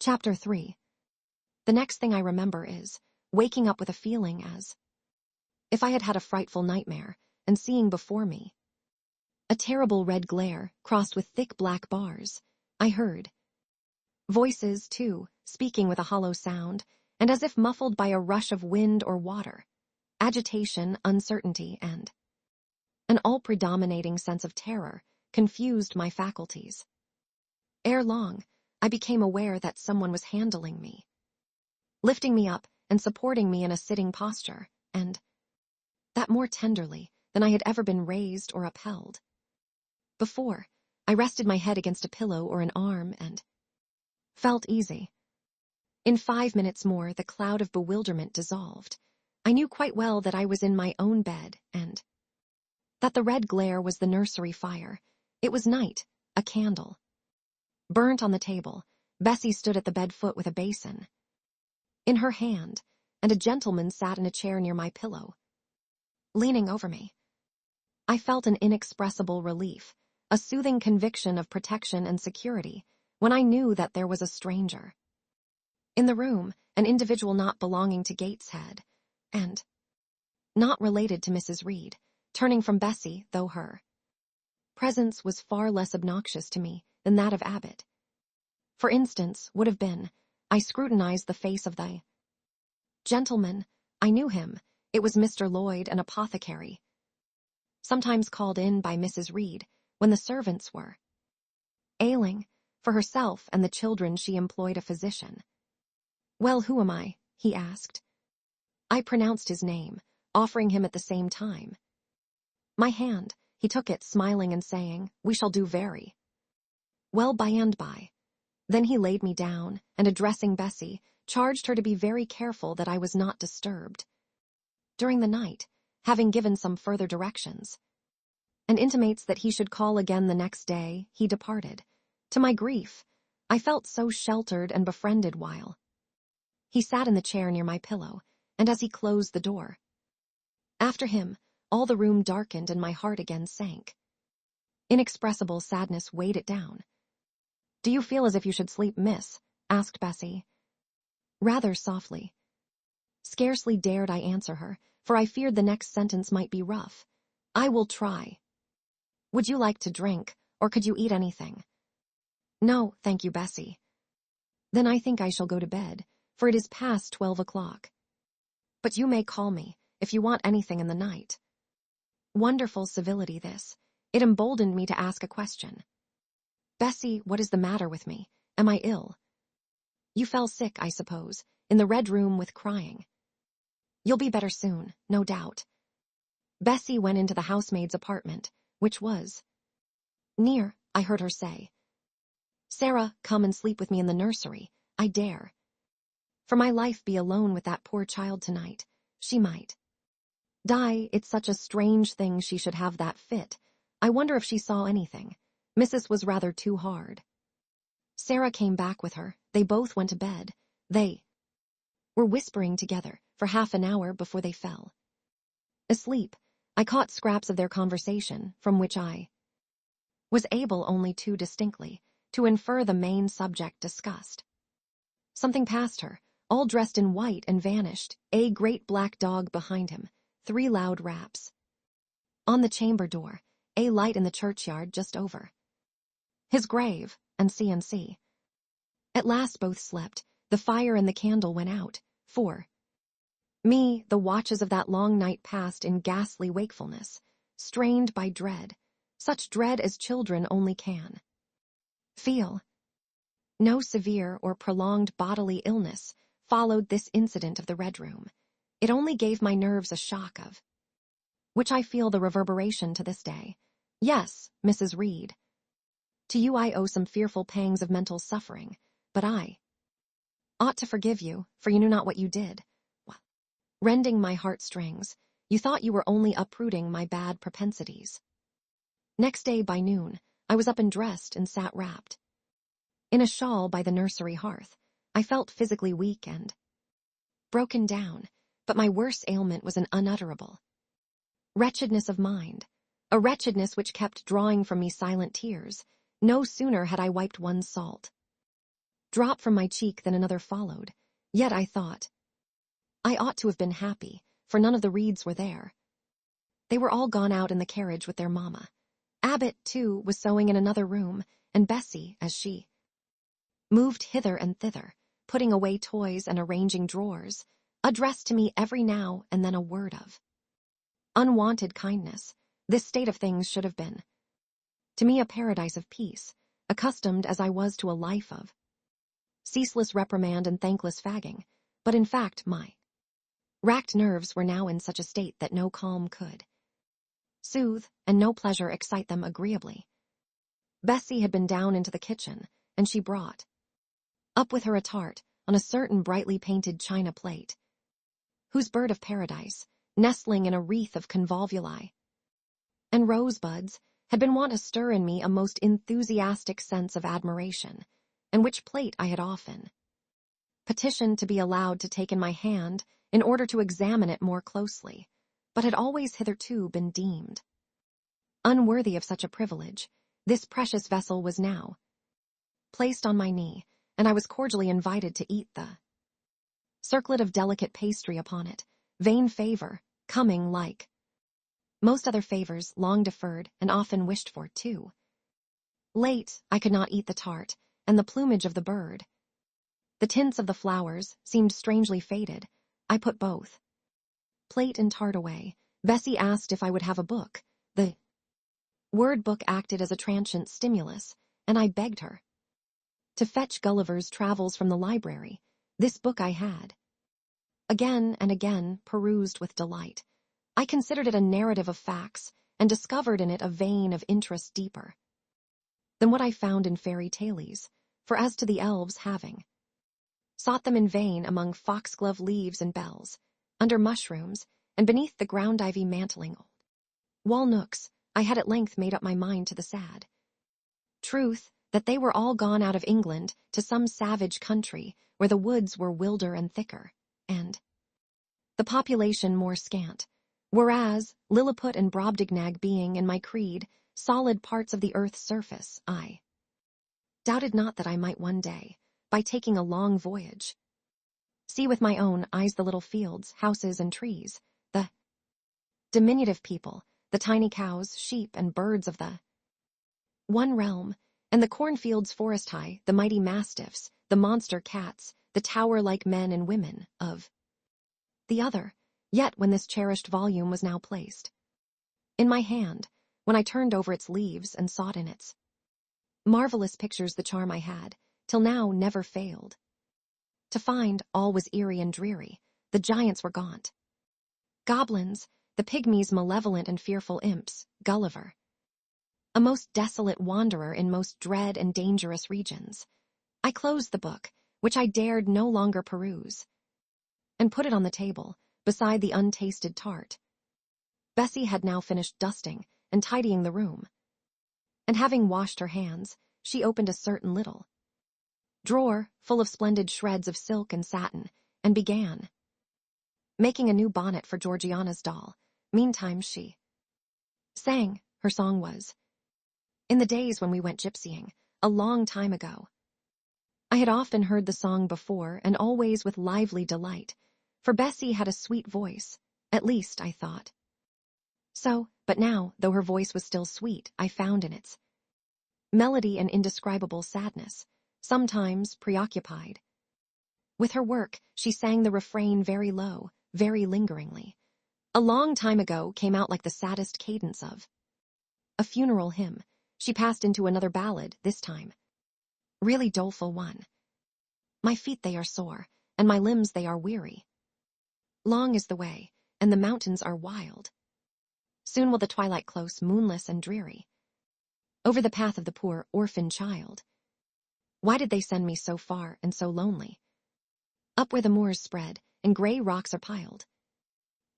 Chapter 3. The next thing I remember is waking up with a feeling as if I had had a frightful nightmare and seeing before me a terrible red glare crossed with thick black bars. I heard voices, too, speaking with a hollow sound, and as if muffled by a rush of wind or water. Agitation, uncertainty, and an all-predominating sense of terror confused my faculties. Ere long, I became aware that someone was handling me, lifting me up and supporting me in a sitting posture, and that more tenderly than I had ever been raised or upheld. Before, I rested my head against a pillow or an arm and felt easy. In 5 minutes more, the cloud of bewilderment dissolved. I knew quite well that I was in my own bed and that the red glare was the nursery fire. It was night, a candle. Burnt on the table, Bessie stood at the bed foot with a basin in her hand, and a gentleman sat in a chair near my pillow, leaning over me. I felt an inexpressible relief, a soothing conviction of protection and security, when I knew that there was a stranger in the room, an individual not belonging to Gateshead, and not related to Mrs. Reed, turning from Bessie, though her presence was far less obnoxious to me than that of Abbott. For instance, would have been, I scrutinized the face of the gentleman. I knew him. It was Mr. Lloyd, an apothecary, sometimes called in by Mrs. Reed when the servants were ailing. For herself and the children she employed a physician. "Well, who am I?" he asked. I pronounced his name, offering him at the same time my hand. He took it, smiling and saying, "We shall do very well by and by." Then he laid me down, and addressing Bessie, charged her to be very careful that I was not disturbed during the night, having given some further directions, and intimates that he should call again the next day. He departed. To my grief, I felt so sheltered and befriended while he sat in the chair near my pillow, and as he closed the door after him, all the room darkened and my heart again sank. Inexpressible sadness weighed it down. "Do you feel as if you should sleep, miss?" asked Bessie, rather softly. Scarcely dared I answer her, for I feared the next sentence might be rough. "I will try. Would you like to drink, or could you eat anything?" "No, thank you, Bessie." "Then I think I shall go to bed, for it is past 12 o'clock. But you may call me if you want anything in the night." Wonderful civility, this. It emboldened me to ask a question. "Bessie, what is the matter with me? Am I ill?" "You fell sick, I suppose, in the red room with crying. You'll be better soon, no doubt." Bessie went into the housemaid's apartment, which was near. I heard her say, "Sarah, come and sleep with me in the nursery. I dare. For my life be alone with that poor child tonight. She might die. It's such a strange thing she should have that fit. I wonder if she saw anything. Mrs. was rather too hard." Sarah came back with her. They both went to bed. They were whispering together for half an hour before they fell asleep. I caught scraps of their conversation, from which I was able only too distinctly to infer the main subject discussed. Something passed her, all dressed in white, and vanished. A great black dog behind him. 3 loud raps on the chamber door. A light in the churchyard just over his grave, and C&C. At last both slept. The fire and the candle went out. For me, the watches of that long night passed in ghastly wakefulness, strained by dread, such dread as children only can feel. No severe or prolonged bodily illness followed this incident of the Red Room. It only gave my nerves a shock of which I feel the reverberation to this day. Yes, Mrs. Reed, to you I owe some fearful pangs of mental suffering, but I ought to forgive you, for you knew not what you did. Rending my heartstrings, you thought you were only uprooting my bad propensities. Next day by noon, I was up and dressed and sat wrapped in a shawl by the nursery hearth. I felt physically weak and broken down, but my worst ailment was an unutterable wretchedness of mind, a wretchedness which kept drawing from me silent tears. No sooner had I wiped one salt drop from my cheek, then another followed. Yet I thought, I ought to have been happy, for none of the Reeds were there. They were all gone out in the carriage with their mamma. Abbott, too, was sewing in another room, and Bessie, as she moved hither and thither, putting away toys and arranging drawers, addressed to me every now and then a word of unwanted kindness. This state of things should have been, to me, a paradise of peace, accustomed as I was to a life of ceaseless reprimand and thankless fagging, but in fact my racked nerves were now in such a state that no calm could soothe, and no pleasure excite them agreeably. Bessie had been down into the kitchen, and she brought up with her a tart on a certain brightly painted china plate, whose bird of paradise, nestling in a wreath of convolvuli and rosebuds, had been wont to stir in me a most enthusiastic sense of admiration, and which plate I had often petitioned to be allowed to take in my hand in order to examine it more closely, but had always hitherto been deemed unworthy of such a privilege. This precious vessel was now placed on my knee, and I was cordially invited to eat the circlet of delicate pastry upon it, vain favor, coming, like most other favors, long deferred and often wished for, too late. I could not eat the tart, and the plumage of the bird, the tints of the flowers, seemed strangely faded. I put both plate and tart away. Bessie asked if I would have a book. The word book acted as a transient stimulus, and I begged her to fetch Gulliver's Travels from the library. This book I had again and again perused with delight. I considered it a narrative of facts, and discovered in it a vein of interest deeper than what I found in fairy tales, for as to the elves, having sought them in vain among foxglove leaves and bells, under mushrooms, and beneath the ground ivy mantling old wall nooks, I had at length made up my mind to the sad truth that they were all gone out of England to some savage country where the woods were wilder and thicker, and the population more scant, whereas Lilliput and Brobdingnag being, in my creed, solid parts of the earth's surface, I doubted not that I might one day, by taking a long voyage, see with my own eyes the little fields, houses, and trees, the diminutive people, the tiny cows, sheep, and birds of the one realm, and the cornfields forest high, the mighty mastiffs, the monster cats, the tower-like men and women of the other. Yet when this cherished volume was now placed in my hand, when I turned over its leaves and sought in its marvelous pictures the charm I had, till now, never failed to find, all was eerie and dreary. The giants were gaunt goblins, the pygmies malevolent and fearful imps, Gulliver, a most desolate wanderer in most dread and dangerous regions. I closed the book, which I dared no longer peruse, and put it on the table, beside the untasted tart. Bessie had now finished dusting and tidying the room, and having washed her hands, she opened a certain little drawer full of splendid shreds of silk and satin, and began making a new bonnet for Georgiana's doll. Meantime she sang. Her song was, "In the days when we went gypsying, a long time ago." I had often heard the song before, and always with lively delight, for Bessie had a sweet voice, at least I thought so, but now, though her voice was still sweet, I found in its melody an indescribable sadness. Sometimes, preoccupied with her work, she sang the refrain very low, very lingeringly. "A long time ago" came out like the saddest cadence of a funeral hymn. She passed into another ballad, this time really doleful one. "My feet they are sore, and my limbs they are weary. Long is the way, and the mountains are wild. Soon will the twilight close, moonless and dreary, over the path of the poor orphan child. Why did they send me so far and so lonely? Up where the moors spread, and gray rocks are piled.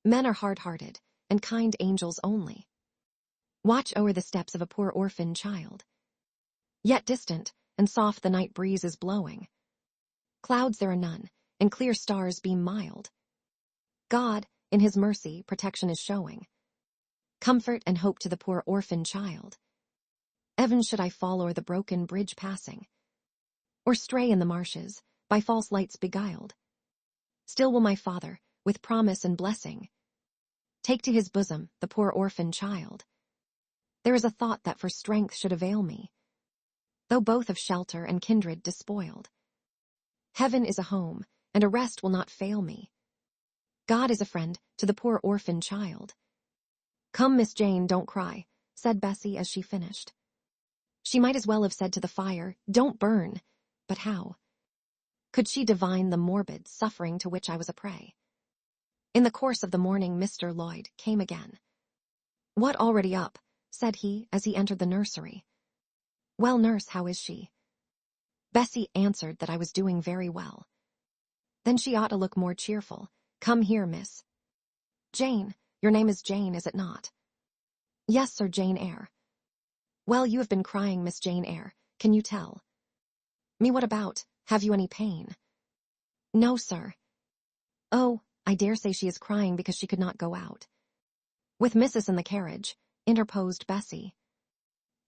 Men are hard-hearted, and kind angels only watch o'er the steps of a poor orphan child. Yet distant, and soft the night breeze is blowing. Clouds there are none, and clear stars beam mild. God, in his mercy, protection is showing, comfort and hope to the poor orphan child. Evan should I fall o'er the broken bridge passing, or stray in the marshes, by false lights beguiled. Still will my father, with promise and blessing, take to his bosom the poor orphan child. There is a thought that for strength should avail me, though both of shelter and kindred despoiled. Heaven is a home, and a rest will not fail me. God is a friend to the poor orphan child. Come, Miss Jane, don't cry, said Bessie as she finished. She might as well have said to the fire, don't burn, but how could she divine the morbid suffering to which I was a prey? In the course of the morning Mr. Lloyd came again. What, already up? Said he as he entered the nursery. Well, nurse, how is she? Bessie answered that I was doing very well. Then she ought to look more cheerful. Come here, miss. Jane, your name is Jane, is it not? Yes, sir, Jane Eyre. Well, you have been crying, Miss Jane Eyre. Can you tell me what about? Have you any pain? No, sir. Oh, I dare say she is crying because she could not go out. With missus in the carriage, interposed Bessie.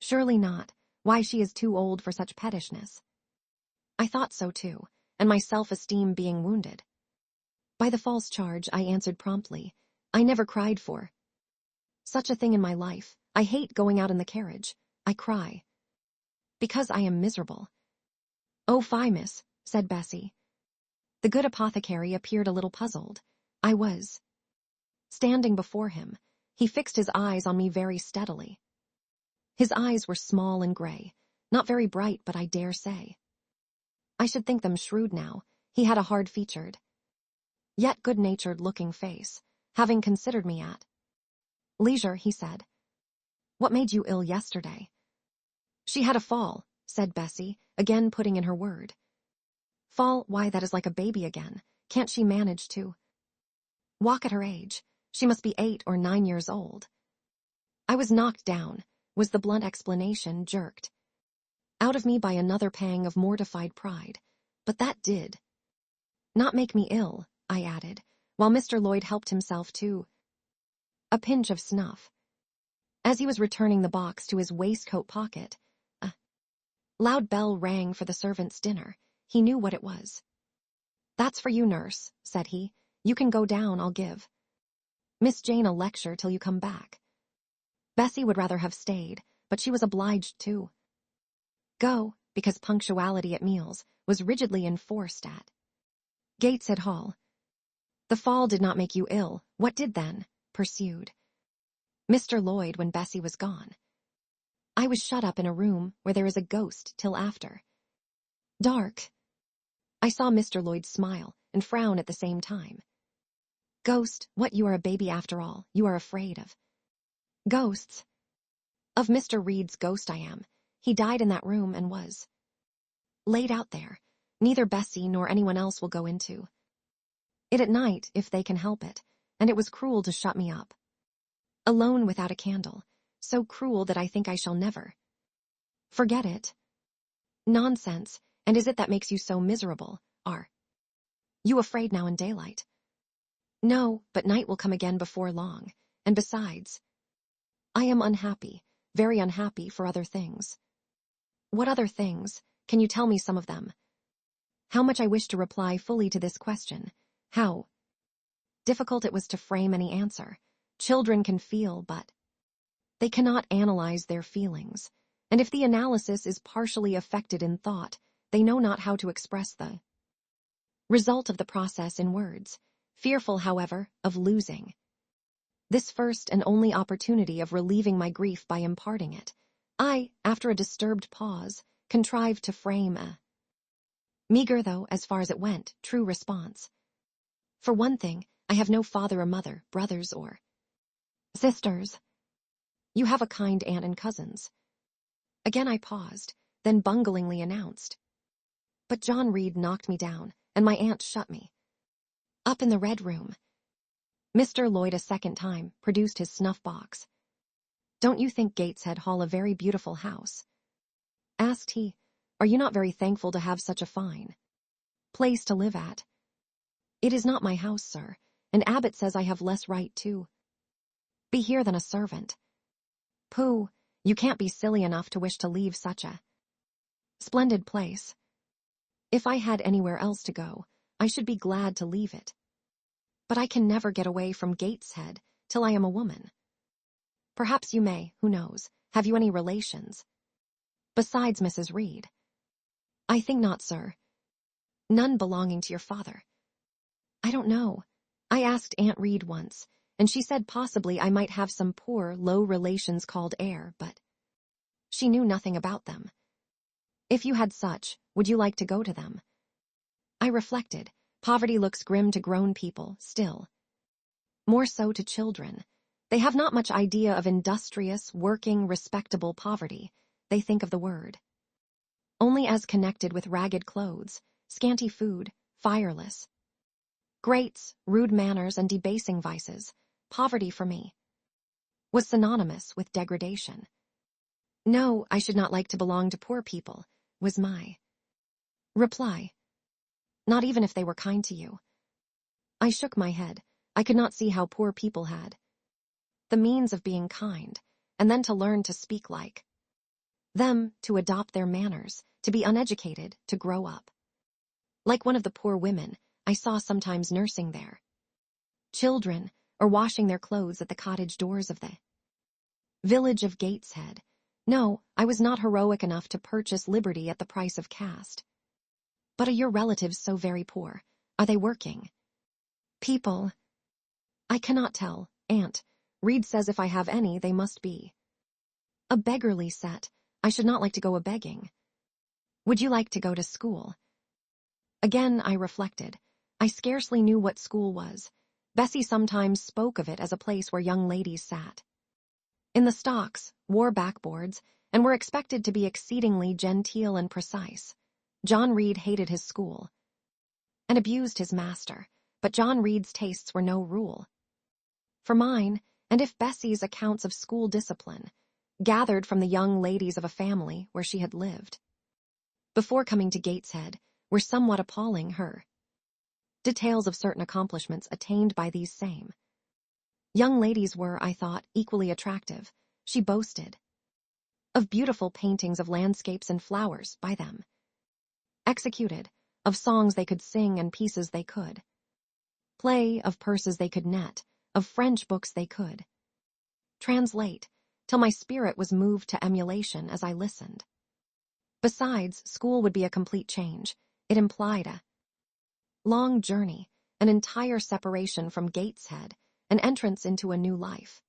Surely not. Why, she is too old for such pettishness. I thought so too, and my self-esteem being wounded by the false charge, I answered promptly, I never cried for such a thing in my life. I hate going out in the carriage. I cry because I am miserable. Oh, fie, miss, said Bessie. The good apothecary appeared a little puzzled. I was standing before him. He fixed his eyes on me very steadily. His eyes were small and gray, not very bright, but I dare say I should think them shrewd now. He had a hard-featured, yet good-natured looking face. Having considered me at leisure, he said, What made you ill yesterday? She had a fall, said Bessie, again putting in her word. Fall, why, that is like a baby again. Can't she manage to walk at her age? She must be 8 or 9 years old. I was knocked down, was the blunt explanation, jerked out of me by another pang of mortified pride. But that did not make me ill, I added, while Mr. Lloyd helped himself to a pinch of snuff. As he was returning the box to his waistcoat pocket, a loud bell rang for the servants' dinner. He knew what it was. That's for you, nurse, said he. You can go down, I'll give Miss Jane a lecture till you come back. Bessie would rather have stayed, but she was obliged to go, because punctuality at meals was rigidly enforced at Gateshead Hall. The fall did not make you ill. What did then? Pursued Mr. Lloyd when Bessie was gone. I was shut up in a room where there is a ghost till after dark. I saw Mr. Lloyd smile and frown at the same time. Ghost, what, you are a baby after all. You are afraid of ghosts. Of Mr. Reed's ghost I am. He died in that room and was laid out there. Neither Bessie nor anyone else will go into it at night if they can help it, and it was cruel to shut me up alone without a candle, so cruel that I think I shall never forget it. Nonsense, and is it that makes you so miserable? Are you afraid now in daylight? No, but night will come again before long, and besides, I am unhappy, very unhappy for other things. What other things? Can you tell me some of them? How much I wish to reply fully to this question. How difficult it was to frame any answer. Children can feel, but they cannot analyze their feelings, and if the analysis is partially affected in thought, they know not how to express the result of the process in words, fearful, however, of losing this first and only opportunity of relieving my grief by imparting it. I, after a disturbed pause, contrived to frame a meager, though, as far as it went, true response. For one thing, I have no father or mother, brothers or sisters. You have a kind aunt and cousins. Again I paused, then bunglingly announced. But John Reed knocked me down, and my aunt shut me up in the red room. Mr. Lloyd a second time produced his snuff-box. Don't you think Gateshead Hall a very beautiful house? Asked he. Are you not very thankful to have such a fine place to live at? It is not my house, sir, and Abbot says I have less right to be here than a servant. Pooh, you can't be silly enough to wish to leave such a splendid place. If I had anywhere else to go, I should be glad to leave it. But I can never get away from Gateshead till I am a woman. Perhaps you may, who knows, have you any relations? Besides Mrs. Reed? I think not, sir. None belonging to your father. I don't know. I asked Aunt Reed once, and she said possibly I might have some poor, low relations called Eyre, but she knew nothing about them. If you had such, would you like to go to them? I reflected. Poverty looks grim to grown people, still. More so to children. They have not much idea of industrious, working, respectable poverty. They think of the word only as connected with ragged clothes, scanty food, fireless grates, rude manners, and debasing vices. Poverty for me was synonymous with degradation. No, I should not like to belong to poor people, was my reply. Not even if they were kind to you. I shook my head. I could not see how poor people had the means of being kind, and then to learn to speak like them, to adopt their manners, to be uneducated, to grow up like one of the poor women I saw sometimes nursing their children or washing their clothes at the cottage doors of the village of Gateshead. No, I was not heroic enough to purchase liberty at the price of caste. But are your relatives so very poor? Are they working people? I cannot tell, Aunt. Reed says if I have any, they must be a beggarly set. I should not like to go a-begging. Would you like to go to school? Again I reflected. I scarcely knew what school was. Bessie sometimes spoke of it as a place where young ladies sat in the stocks, wore backboards, and were expected to be exceedingly genteel and precise. John Reed hated his school and abused his master, but John Reed's tastes were no rule for mine, and if Bessie's accounts of school discipline, gathered from the young ladies of a family where she had lived before coming to Gateshead, were somewhat appalling, her details of certain accomplishments attained by these same young ladies were, I thought, equally attractive. She boasted of beautiful paintings of landscapes and flowers by them executed, of songs they could sing and pieces they could play, of purses they could net, of French books they could translate, till my spirit was moved to emulation as I listened. Besides, school would be a complete change. It implied a long journey, an entire separation from Gateshead, an entrance into a new life.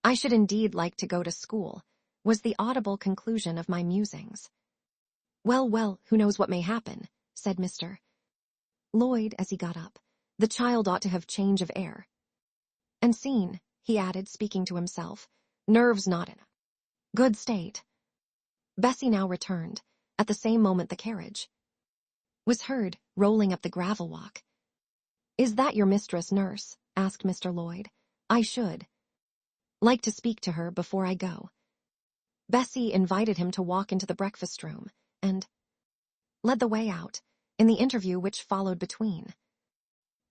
I should indeed like to go to school, was the audible conclusion of my musings. Well, well, who knows what may happen, said Mr. Lloyd as he got up. The child ought to have change of air. And seen, he added, speaking to himself, nerves not in a good state. Bessie now returned. At the same moment the carriage was heard, rolling up the gravel walk. Is that your mistress, nurse? Asked Mr. Lloyd. I should like to speak to her before I go. Bessie invited him to walk into the breakfast room, and led the way out, in the interview which followed between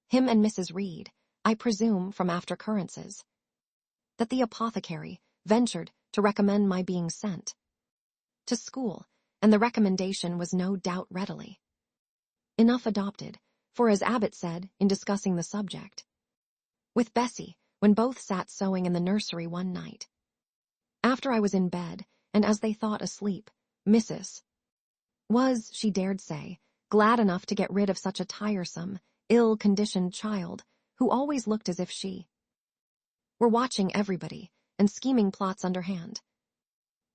him and Mrs. Reed, I presume from after-occurrences, that the apothecary ventured to recommend my being sent to school, and the recommendation was no doubt readily enough adopted, for as Abbot said in discussing the subject with Bessie, when both sat sewing in the nursery one night, after I was in bed, and as they thought asleep, Mrs. was, she dared say, glad enough to get rid of such a tiresome, ill-conditioned child, who always looked as if she were watching everybody and scheming plots underhand.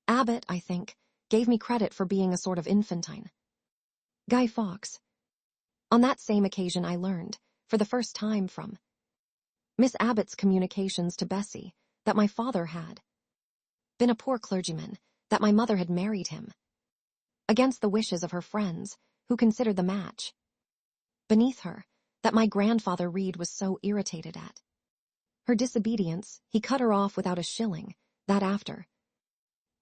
Abbot, I think, gave me credit for being a sort of infantine Guy Fawkes. On that same occasion I learned, for the first time from Miss Abbott's communications to Bessie, that my father had been a poor clergyman, that my mother had married him against the wishes of her friends, who considered the match beneath her, that my grandfather Reed was so irritated at her disobedience, he cut her off without a shilling, that after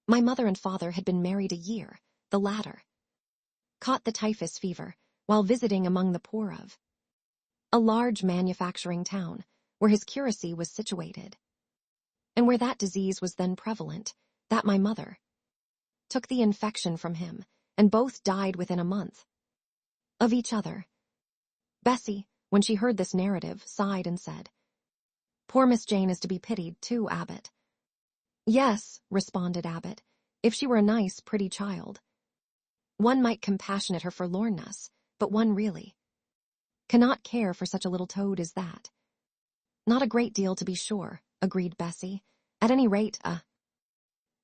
my mother and father had been married a year, the latter caught the typhus fever while visiting among the poor of a large manufacturing town where his curacy was situated, and where that disease was then prevalent, that my mother took the infection from him, and both died within a month. of each other. Bessie, when she heard this narrative, sighed and said, "Poor Miss Jane is to be pitied too, Abbot." "Yes," responded Abbot, "if she were a nice, pretty child. One might compassionate her forlornness, but one really cannot care for such a little toad as that." "Not a great deal, to be sure," agreed Bessie. "At any rate, a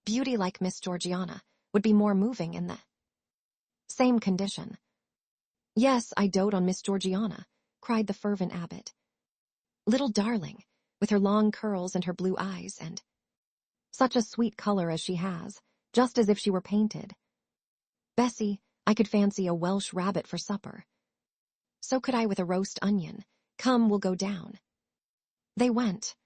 beauty like Miss Georgiana would be more moving in the same condition." "Yes, I dote on Miss Georgiana," cried the fervent Abbot. "Little darling, with her long curls and her blue eyes, and such a sweet color as she has, just as if she were painted. Bessie, I could fancy a Welsh rabbit for supper." "So could I with a roast onion. Come, we'll go down." They went.